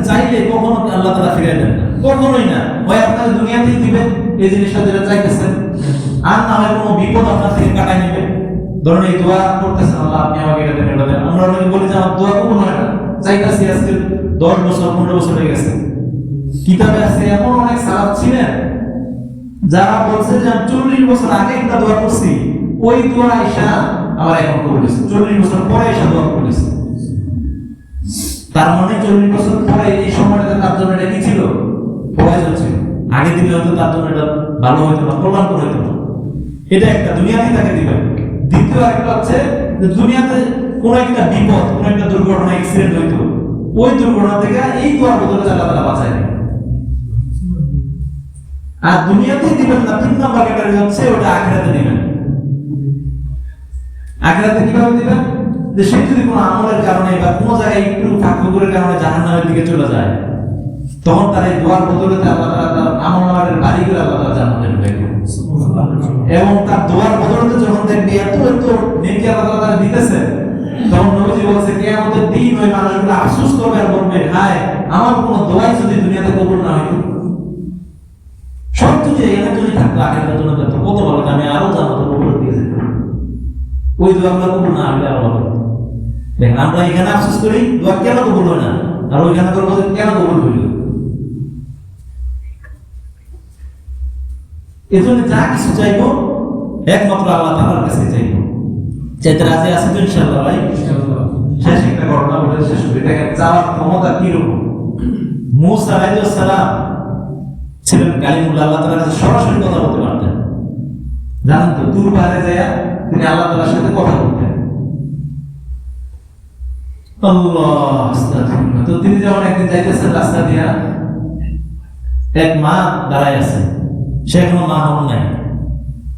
চাইলে কখনো আল্লাহ তাআলা ফিরিয়ে দেন না, কখনোই না। হয় আপনাকে দুনিয়াতেই দিবেন এই জিনিসটা যেটা চাইতেছেন, আর না হয় কোনো বিপদ আপনার থেকে কাটাই নেবে। ধরুন এই দোয়া করতেছেন, আল্লাহ আপনি আমাকে এটা দেন এটা দেন, আমরা অনেকে বলি যে আমার দোয়া কবুল হয় না, চাইতেছি আজকে 10 বছর 15 বছর হয়ে গেছে। কিতাবে আছে এমন অনেক সালাত ছিলেন যারা বলছে যে আমি 40 বছর আগে একটা দোয়া করছি, ওই দোয়া আয়েশা আবার এখন কবুল হয়েছে, 40 বছর পরে এসে দোয়া করেছে। তার মানে 40 বছর পরে এই সময়টা তার জন্য এটা কি ছিল? প্রয়োজন ছিল। আগে দিলে হয়তো তার জন্য এটা ভালো হতো না, কল্যাণকর হতো না। এটা একটা দুনিয়াতেই তাকে দিবেন। দ্বিতীয় একটা হচ্ছে যে দুনিয়াতে কোন একটা বিপদ, কোন একটা দুর্ঘটনা, অ্যাক্সিডেন্ট হইতো, ওই দুর্ঘটনা থেকে এই দোয়ার বদলে আল্লাহ তাআলা বাঁচায় নেয়। আর দুনিয়াতেই দিবেন না, 3 নম্বর ক্যাটাগরি হচ্ছে ওটা আখিরাতে দিবেন। আখিরাতে কিভাবে দিবেন? যে সে যদি কোনো আমলের কারণে বা কোনো জায়গায় একটু ফাঁকুরের কারণে জাহান্নামের দিকে চলে যায়, তখন তার এই দোয়ার বদলতে আল্লাহ তাআলা তার আমলের বাড়িগুলো আল্লাহ তাআলা জান্নাতে ঢুকাই দেন। এবং তার দোয়ার বদলতে যখন দেখবে এত এত নেকি আল্লাহ তাআলা দিতেছে, তখন নবীজি বলেছে কিয়ামতের দিন ওই মানুষগুলো আফসোস করবে আর বলবে, হায় আমার কোনো দোয়াই যদি দুনিয়াতে কবুল না হইতো, সব যদি এখানে যদি থাকতো আখিরাতের জন্য তো কত ভালো, আমি আরো জান্নাতে কবুল দিয়ে যেতাম। ওই দোয়াগুলো কবুল না হলে আরো ভালো। দেখেন আমরা এখানে আফসোস করি দোয়া কেন কবুল হয় না, আর ওইখানে করবো কেন কবুল হইল। এজন্য যা কিছু চাইবো একমাত্র আল্লাহ তাআলার কাছে চাইবো। চাইতে রাজি আছি তো ইনশাআল্লাহ ভাই? শেষ একটা ঘটনা বলে শেষ করি। দেখেন চাওয়ার ক্ষমতা কিরকম। মূসা আলাইহিস সালাম ছিলেন কালিমুল্লাহ, আল্লাহ তাআলার কাছে সরাসরি কথা বলতে পারতেন। জানেন তো, দূর পারে যায় তিনি আল্লাহ তাআলার সাথে কথা বলতেন। আল্লাহ আস্তাগফিরুল্লাহ। তো তিনি যখন একদিন যাইতেছেন রাস্তা দিয়া, এক মা দাঁড়ায় আছে, সে এখনো মা হন নাই,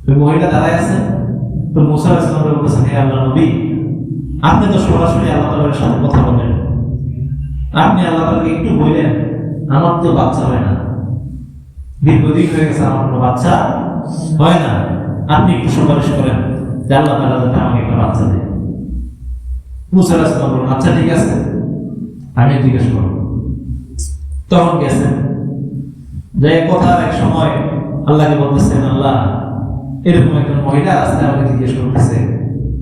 ওই মহিলা দাঁড়ায় আছে। তো মুসা আলাইহিস সালাম বলতেছেন, হে আল্লাহর নবী, আপনি তো সরাসরি আল্লাহ তাআলার সাথে কথা বলেন, আপনি আল্লাহ তাআলাকে একটু বললেন আমার তো বাচ্চা হয় না, দীর্ঘদিন হয়ে গেছে আমার কোনো বাচ্চা হয় না, আপনি একটু সুপারিশ করেন যে আল্লাহ তাআলা যাতে আমাকে একটা বাচ্চা দেয়। মুসা আলাইহিস সালাম বললেন, আচ্ছা ঠিক আছে, আমি জিজ্ঞেস করব। তখন গেছেন, যে কথার এক সময় আল্লাহকে বলতেছেন, আল্লাহ এরকম একজন মহিলা রাস্তায় আমাকে জিজ্ঞেস করতেছে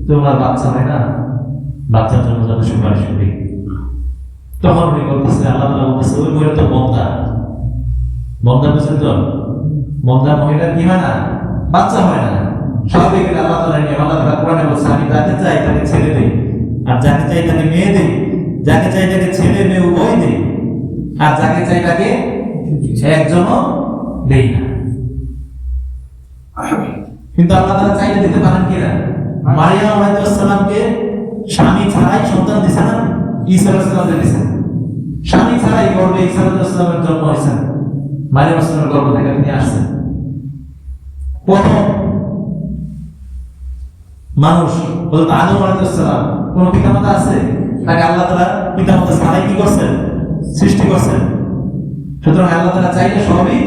তোমার বাচ্চা হয় না, বাচ্চার জন্য যাতে সুপারিশ করি। তখন উনি বলতেছে, আল্লাহ তাআলা বলতেছে, ওই মহিলা তো বন্দা, বন্দা বুঝছেন তো, বন্দা মহিলা কি হয় না, বাচ্চা হয় না। স্বাভাবিক আল্লাহ তাআলা নিয়ে আল্লাহ তাআলা কোরআনে বলছে, আমি যাকে চাই তাকে ছেড়ে দেই, আর যাকে চাই তাকে মেয়ে দেই, যাকে চাই তাকে ছেলে মেয়ে উভয় দেই, আর যাকে চাই তাকে একজনও দেই না। কিন্তু আল্লাহ তাআলা চাইলে দিতে পারেন কিনা? মারিয়াম আলাইহিস সালামকে স্বামী ছাড়াই সন্তান দিয়েছেন না, ঈসা আলাইহিস সালাম দিয়েছেন। স্বামী ছাড়াই গর্ভে ঈসা আলাইহিস সালামের জন্ম হয়েছে, মারিয়াম আলাইহিস সালামের গর্ভ থেকে তিনি আসছেন। প্রথম মানুষ হযরত আদম আলাইহিস সালাম, কোন পিতামাতা আছে? তাকে আল্লাহ তাআলা পিতামাতা ছাড়াই কি করছেন? সৃষ্টি করছেন। সুতরাং আল্লাহ তাআলা চাইলে সবই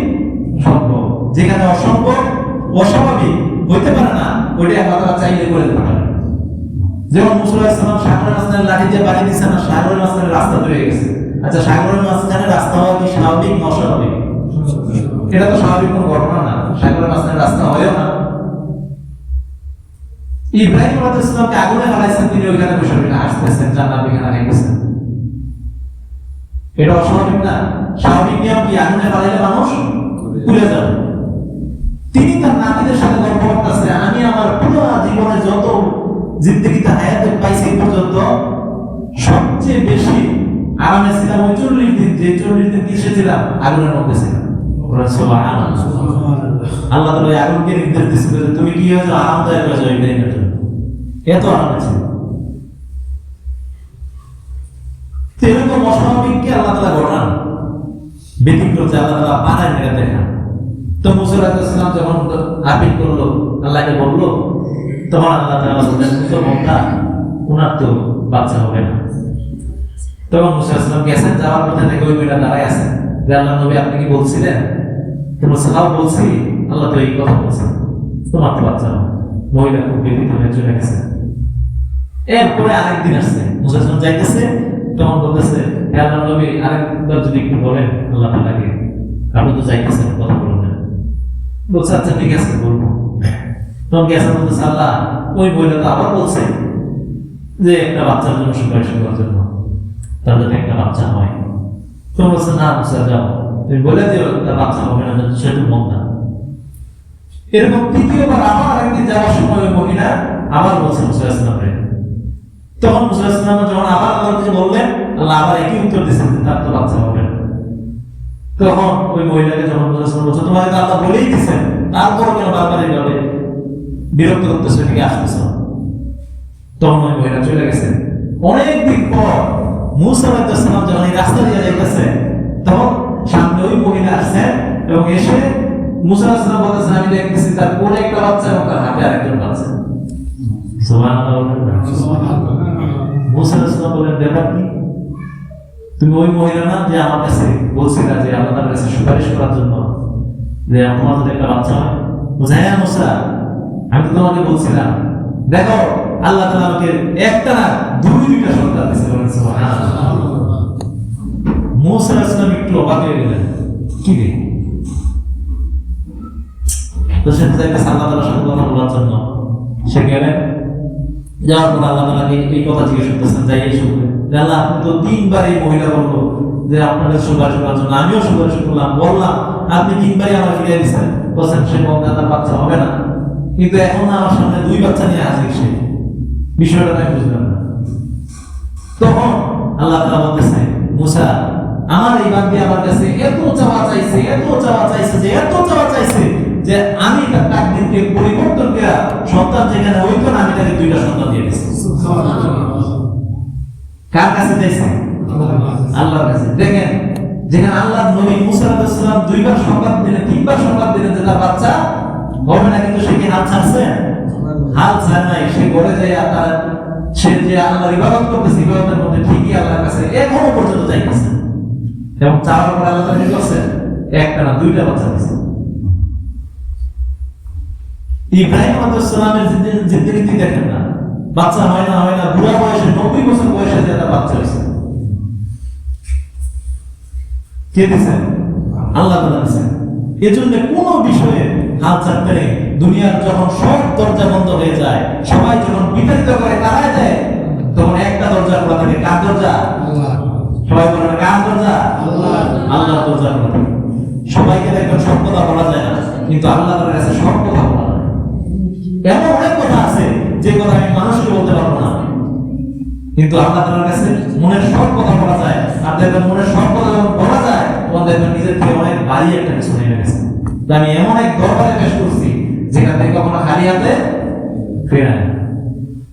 সম্ভব। যেখানে অসম্ভব, অস্বাভাবিক হইতে পারে না, ওইটা আল্লাহ তাআলা চাইলে করে দিতে পারে। যেমন মুসা আলাইহিস সালাম সাগরের মাঝখানে লাঠি দিয়ে বাড়ি দিচ্ছেন না, সাগরের মাঝখানে রাস্তা তৈরি হয়ে গেছে। আচ্ছা, সাগরের মাঝখানে রাস্তা হওয়া কি স্বাভাবিক না অস্বাভাবিক? এটা তো স্বাভাবিক কোনো ঘটনা না, সাগরের মাঝখানে রাস্তা হয়ও না। ইব্রাহিম আলাইহিস সালামকে আগুনে ফেলাইছেন, তিনি ওইখানে বসে বসে আসতেছেন, জান্নাত এখানে আইতেছেন। এটা অস্বাভাবিক না। স্বাভাবিক নিয়ম কি, আগুনে ফেলাইলে মানুষ পুড়ে যাবে। তিনি তার নাতিদের সাথে গল্প করতেছে, আমি আমার পুরো জীবনে যত জিন্দেগিতে হায়াতে পাইছি পর্যন্ত সবচেয়ে বেশি আরামে ছিলাম ওই 40 দিন, যে 40 দিন কিসে ছিলাম? আগুনের মধ্যে ছিলাম। আল্লাহ তাআলা ওই আগুনকে নির্দেশ দিয়েছিল যে তুমি কি হয়েছো, আরামদায়ক হয়ে যাও ইব্রাহিমের জন্য, এত আরামে ছিল। এরকম অস্বাভাবিককে আল্লাহ তাআলা ঘটান, ব্যতিক্রম যে আল্লাহ তাআলা বানায় মেরে দেখান। তো মুসা আলাইহিস সালাম যখন আপিল করলো, আল্লাহকে বললো, তখন আল্লাহ তাআলা বললেন, মুসা বন্দা, ওনার তো বাচ্চা হবে না। তখন মুসা আলাইহিস সালাম গেছেন, যাওয়ার পথে থেকে ওই মেয়েটা দাঁড়ায় আছে, যে আল্লাহর নবী আপনি কি বলছিলেন? তোমার সাহাব বলছি, আল্লাহ তো এই কথা বলছেন, তোমার তো বাচ্চা হবে। মহিলা খুব ব্যথিত হয়ে চলে গেছে। এরপরে আরেকদিন আসছে, মুসা আলাইহিস সালাম যাইতেছে, তখন বলতেছে হে আল্লাহর নবী আরেকবার যদি একটু বলেন আল্লাহ তাআলাকে, আপনি তো চাইতেছেন কথা বলবেন। বলছে আচ্ছা ঠিক আছে বলবো। তখন গেছে বলতেছে আল্লাহ ওই মহিলা তো আবার বলছে যে একটা বাচ্চার জন্য সুপারিশ করার জন্য, তার যাতে একটা বাচ্চা হয়। তো বলছে না মুসা যাও, তুমি বলে দিও তার বাচ্চা হবে না, সেটা মন না। এরকম তৃতীয়বার আবার একদিন যাওয়ার সময় ওই মহিলা আবার বলছে মুসা ইসলামকে। তখন মুসা ইসলাম যখন আবার আল্লাহকে বললেন, আল্লাহ আবার একই উত্তর দিচ্ছেন তার তো বাচ্চা হবে না। তখন ওই মহিলাকে যখন মুসা ইসলাম বলছে তোমাকে তো আল্লাহ বলেই দিচ্ছেন, তারপর কেন বারবার এইভাবে বিরক্ত করতেছে, এদিকে আসতেছ। তখন ওই মহিলা চলে গেছে। অনেকদিন পর মুসা আলাইহিস সালাম যখন এই রাস্তা দিয়ে যাইতেছে, তখন সামনে ওই মহিলা আসছেন এবং এসে মুসা আলাইহিস সালাম বলতেছেন আমি দেখতেছি তার কোলে একটা বাচ্চা এবং তার হাতে আরেকজন বাচ্চা। সুবহানাল্লাহ। মুসা আলাইহিস সালাম বলেন ব্যাপার কি? তুমি ওই মহিলা না যে আমার কাছে বলছিলা যে আল্লাহর কাছে সুপারিশ করার জন্য যে তোমার যদি একটা বাচ্চা হয়? বলছে হ্যাঁ মুসা, আমি তো তোমাকে বলছিলাম দেখো আল্লাহ তাআলা আমাকে একটা না দুইটা সন্তান দিয়েছে। বলেন সুবহানাল্লাহ। মুসা আলাইহিস সালাম একটু অবাক হয়ে গেলেন, কি রে? তো সে চাইতেছে আল্লাহ তাআলার সাথে কথা বলার জন্য। সে গেলেন, যাওয়ার পর আল্লাহ তাআলাকে এই কথা জিজ্ঞেস করতেছেন, যাই এই শুনলেন যে আল্লাহ আপনি তো 3 বার এই মহিলা বললো যে আপনাদের সুপারিশ করার জন্য, আমিও সুপারিশ করলাম, বললাম, আপনি 3 বারই আমার ফিরিয়ে দিচ্ছেন, বলছেন সে মহিলা তার বাচ্চা হবে না, কিন্তু এখন আমার সামনে 2 বাচ্চা নিয়ে আসে। সে বিষয়টা আমি বুঝলাম না। তখন আল্লাহ তাআলা বলতেছে মুসা আমার এই বান্দী আমার কাছে এত চাওয়া চাইছে, এত চাওয়া চাইছে যে এত চাওয়া চাইছে যে আমি তার তাকদীরকে পরিবর্তন করে সন্তান যেখানে হইতো না আমি তাকে 2টা সন্তান দিয়ে দিয়েছি। কার কাছে চাইছে? আল্লাহর কাছে। দেখেন যেখানে আল্লাহর নবী মুসা আলাইহিস সালাম 2 বার সংবাদ দিলেন, 3 বার সংবাদ দিলেন যে তার বাচ্চা হবে না, কিন্তু সে কি হাল ছাড়ছে? হাল ছাড় নাই। সে বলে যে তার সে যে আল্লাহর ইবাদত করতেছে, ইবাদতের মধ্যে ঠিকই আল্লাহর কাছে এখনো পর্যন্ত চাইতেছে এবং চাওয়ার পর আল্লাহ তাআলা কি করছে? একটা না 2টা বাচ্চা দিয়েছে। ইব্রাহিম আলাইহিস সালামের জিন্দেগি দেখেন না, বাচ্চা হয় না বুড়া বয়সে 90 বছর বয়সে যে একটা বাচ্চা হয়েছে। কে দিয়েছেন? আল্লাহ তাআলা দিয়েছেন। এজন্য কোন বিষয়ে হাল ছাড়তে নেই। দুনিয়ার যখন সব দরজা বন্ধ হয়ে যায়, সবাই যখন বিতাড়িত করে তাড়ায় দেয়, তখন একটা দরজা খোলা থাকে। কার দরজা? আল্লাহ। সবাই বলেন কার দরজা? আল্লাহ। আল্লাহর দরজা খোলা থাকে। সবাইকে দেখবেন সব কথা বলা যায় না, কিন্তু আল্লাহর কাছে সব কথা বলা যায়। এমন অনেক কথা আছে যে কথা আমি মানুষকে বলতে পারবো না, কিন্তু আল্লাহ তাআলার কাছে মনের সব কথা বলা যায়। আর দেখবেন মনের সব কথা যখন বলা যায়, তখন দেখবেন নিজের থেকে অনেক ভারী একটা কিছু নেমে গেছে। আমি এমন এক দরবারে পেশ করছি যেখান থেকে কখনো খালি হাতে ফেরায়।